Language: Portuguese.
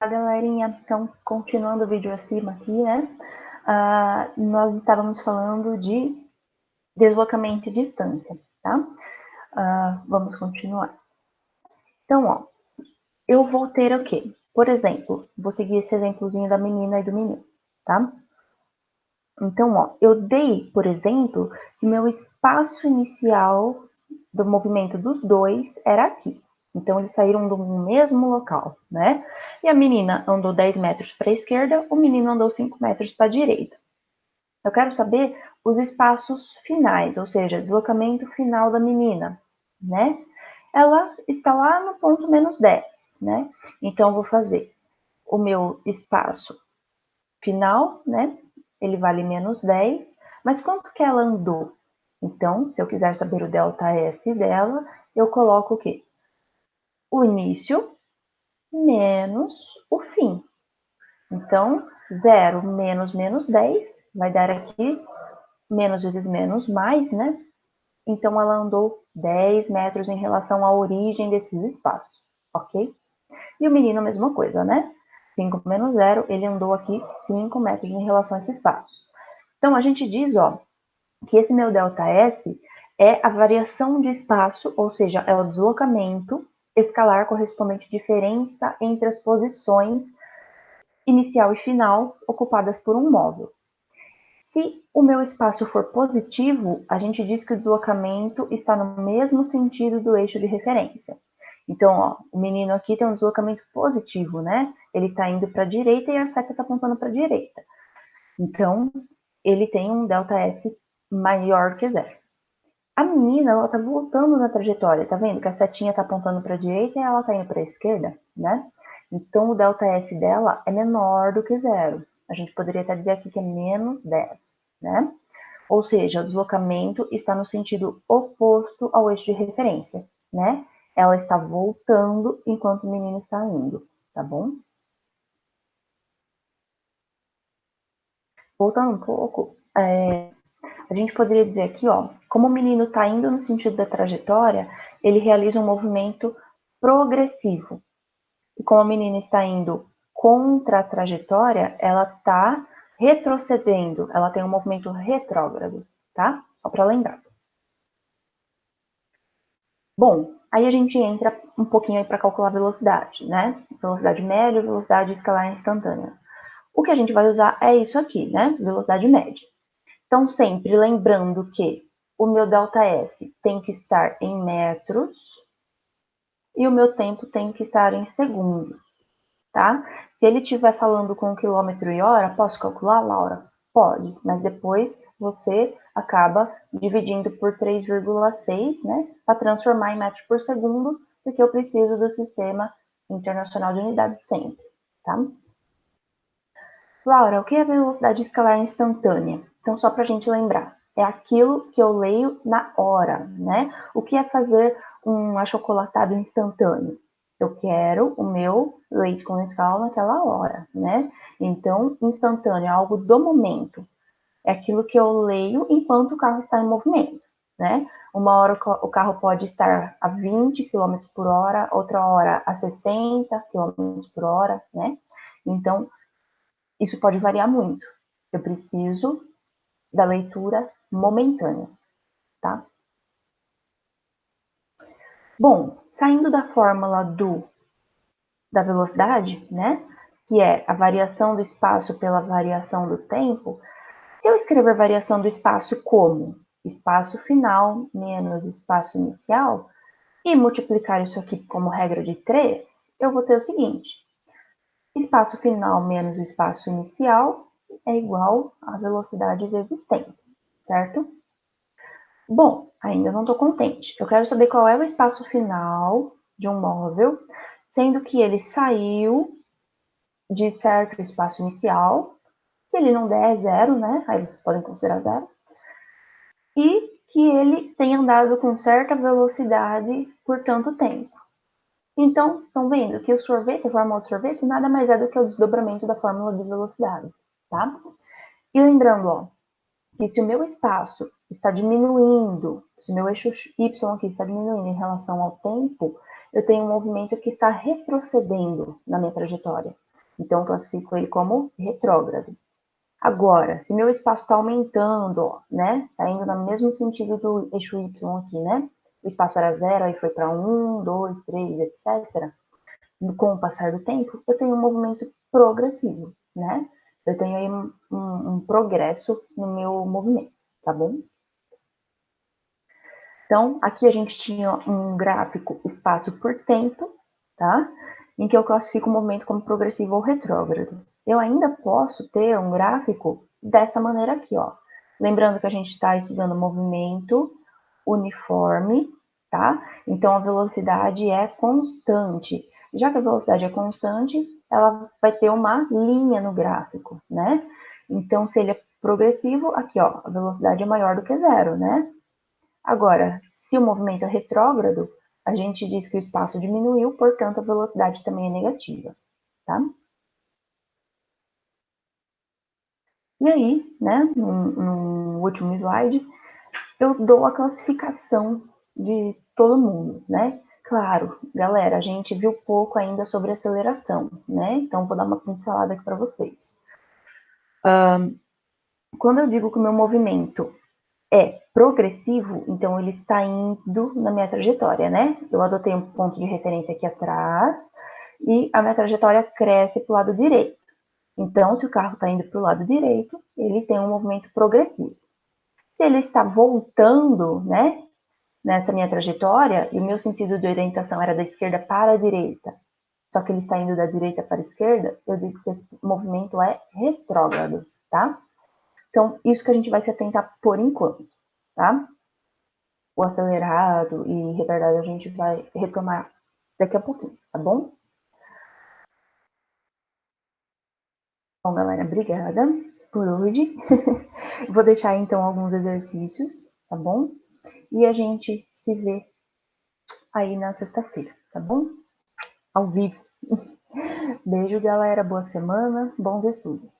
Galerinha, então, continuando o vídeo acima aqui, né? Nós estávamos falando de deslocamento e distância, tá? Vamos continuar. Então, ó, eu vou ter o quê? Por exemplo, vou seguir esse exemplozinho da menina e do menino, tá? Então, ó, eu dei, por exemplo, que meu espaço inicial do movimento dos dois era aqui. Então, eles saíram do mesmo local, né? E a menina andou 10 metros para a esquerda, o menino andou 5 metros para a direita. Eu quero saber os espaços finais, ou seja, deslocamento final da menina, né? Ela está lá no ponto menos 10, né? Então, eu vou fazer o meu espaço final, né? Ele vale menos 10, mas quanto que ela andou? Então, se eu quiser saber o ΔS dela, eu coloco o quê? O início menos o fim. Então, 0 menos menos 10 vai dar aqui menos vezes menos mais, né? Então, ela andou 10 metros em relação à origem desses espaços, ok? E o menino, a mesma coisa, né? 5 menos 0, ele andou aqui 5 metros em relação a esse espaço. Então, a gente diz, ó, que esse meu ΔS é a variação de espaço, ou seja, é o deslocamento escalar correspondente à diferença entre as posições inicial e final ocupadas por um móvel. Se o meu espaço for positivo, a gente diz que o deslocamento está no mesmo sentido do eixo de referência. Então, ó, o menino aqui tem um deslocamento positivo, né? Ele está indo para a direita e a seta está apontando para a direita. Então, ele tem um ΔS maior que 0. A menina, ela tá voltando na trajetória, tá vendo? Que a setinha tá apontando para a direita e ela tá indo para a esquerda, né? Então, o ΔS dela é menor do que 0. A gente poderia até dizer aqui que é menos 10, né? Ou seja, o deslocamento está no sentido oposto ao eixo de referência, né? Ela está voltando enquanto o menino está indo, tá bom? Voltando um pouco, a gente poderia dizer aqui, ó, como o menino está indo no sentido da trajetória, ele realiza um movimento progressivo. E como a menina está indo contra a trajetória, ela está retrocedendo, ela tem um movimento retrógrado, tá? Só para lembrar. Bom, aí a gente entra um pouquinho aí para calcular a velocidade, né? Velocidade média, velocidade escalar instantânea. O que a gente vai usar é isso aqui, né? Velocidade média. Então, sempre lembrando que o meu ΔS tem que estar em metros e o meu tempo tem que estar em segundos, tá? Se ele estiver falando com quilômetro e hora, posso calcular, Laura? Pode, mas depois você acaba dividindo por 3,6, né? Para transformar em metros por segundo, porque eu preciso do Sistema Internacional de Unidades sempre, tá? Laura, o que é velocidade escalar instantânea? Então, só para a gente lembrar, é aquilo que eu leio na hora, né? O que é fazer um achocolatado instantâneo? Eu quero o meu leite com Nescau naquela hora, né? Então, instantâneo é algo do momento. É aquilo que eu leio enquanto o carro está em movimento, né? Uma hora o carro pode estar a 20 km por hora, outra hora a 60 km por hora, né? Então, isso pode variar muito. Eu preciso da leitura momentânea, tá? Bom, saindo da fórmula da velocidade, né? Que é a variação do espaço pela variação do tempo. Se eu escrever variação do espaço como espaço final menos espaço inicial e multiplicar isso aqui como regra de 3, eu vou ter o seguinte: espaço final menos espaço inicial é igual a velocidade vezes tempo, certo? Bom, ainda não estou contente. Eu quero saber qual é o espaço final de um móvel, sendo que ele saiu de certo espaço inicial. Se ele não der, é 0, né? Aí vocês podem considerar 0. E que ele tem andado com certa velocidade por tanto tempo. Então, estão vendo que o sorvete, a fórmula do sorvete, nada mais é do que o desdobramento da fórmula de velocidade, tá? E lembrando, ó, que se o meu espaço está diminuindo, se o meu eixo Y aqui está diminuindo em relação ao tempo, eu tenho um movimento que está retrocedendo na minha trajetória. Então, eu classifico ele como retrógrado. Agora, se meu espaço está aumentando, ó, né? Está indo no mesmo sentido do eixo Y aqui, né? O espaço era 0, aí foi para 1, 2, 3, etc. Com o passar do tempo, eu tenho um movimento progressivo, né? Eu tenho aí um progresso no meu movimento, tá bom? Então, aqui a gente tinha um gráfico espaço por tempo, tá? Em que eu classifico o movimento como progressivo ou retrógrado. Eu ainda posso ter um gráfico dessa maneira aqui, ó. Lembrando que a gente está estudando movimento uniforme, tá? Então, a velocidade é constante. Já que a velocidade é constante, ela vai ter uma linha no gráfico, né? Então, se ele é progressivo, aqui, ó, a velocidade é maior do que zero, né? Agora, se o movimento é retrógrado, a gente diz que o espaço diminuiu, portanto, a velocidade também é negativa, tá? E aí, né, no último slide, eu dou a classificação de todo mundo, né? Claro, galera, a gente viu pouco ainda sobre aceleração, né? Então, vou dar uma pincelada aqui para vocês. Quando eu digo que o meu movimento é progressivo, então ele está indo na minha trajetória, né? Eu adotei um ponto de referência aqui atrás e a minha trajetória cresce para o lado direito. Então, se o carro está indo para o lado direito, ele tem um movimento progressivo. Se ele está voltando, né, nessa minha trajetória, e o meu sentido de orientação era da esquerda para a direita, só que ele está indo da direita para a esquerda, eu digo que esse movimento é retrógrado, tá? Então, isso que a gente vai se atentar por enquanto, tá? O acelerado e retardado a gente vai retomar daqui a pouquinho, tá bom? Bom, galera, obrigada por hoje. Vou deixar então alguns exercícios, tá bom? E a gente se vê aí na sexta-feira, tá bom? Ao vivo. Beijo, galera. Boa semana. Bons estudos.